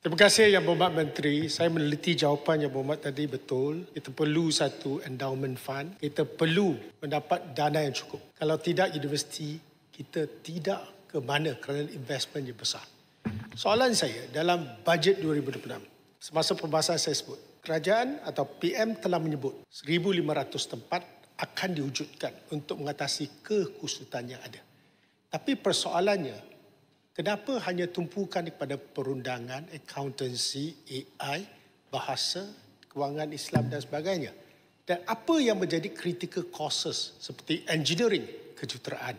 Terima kasih Yang Berhormat Menteri. Saya meneliti jawapan Yang Berhormat tadi betul. Kita perlu satu endowment fund. Kita perlu mendapat dana yang cukup. Kalau tidak, universiti kita tidak ke mana kerana investment yang besar. Soalan saya, dalam bajet 2026, semasa pembahasan saya sebut, kerajaan atau PM telah menyebut 1,500 tempat akan diwujudkan untuk mengatasi kekusutan yang ada. Tapi persoalannya, kenapa hanya tumpukan kepada perundangan, accountancy, AI, bahasa, kewangan Islam dan sebagainya? Dan apa yang menjadi critical courses seperti engineering, kejuruteraan,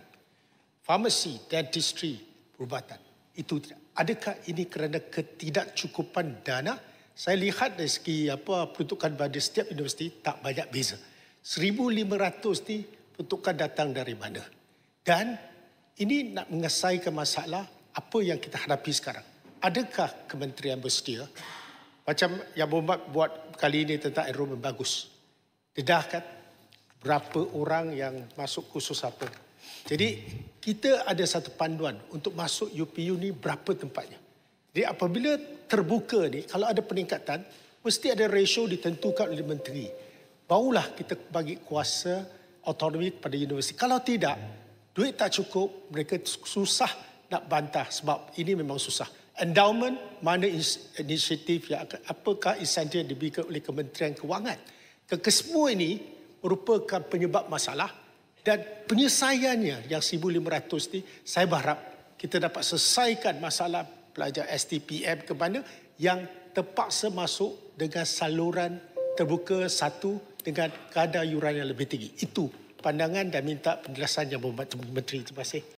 farmasi, dentistry, perubatan? Itu tidak. Adakah ini kerana ketidakcukupan dana? Saya lihat dari segi peruntukan pada setiap universiti tak banyak beza. 1,500 ni peruntukan datang dari mana? Dan ini nak mengesaikan masalah apa yang kita hadapi sekarang. Adakah kementerian bersedia? Macam Yang Berhormat buat kali ini tentang enrollment bagus. Dedahkan berapa orang yang masuk kursus apa. Jadi kita ada satu panduan untuk masuk UPU ni berapa tempatnya. Jadi apabila terbuka ni, kalau ada peningkatan, mesti ada ratio ditentukan oleh menteri. Barulah kita bagi kuasa autonomi kepada universiti. Kalau tidak, duit tak cukup, mereka susah nak bantah sebab ini memang susah. Endowment, mana inisiatif yang apakah insentif yang diberikan oleh Kementerian Kewangan. Kesemua ini merupakan penyebab masalah dan penyelesaiannya yang 1,500 ni saya berharap kita dapat selesaikan masalah pelajar STPM ke mana yang terpaksa masuk dengan saluran terbuka satu dengan kadar yuran yang lebih tinggi. Itu pandangan dan minta penjelasan Yang Berhormat Menteri. Terima kasih.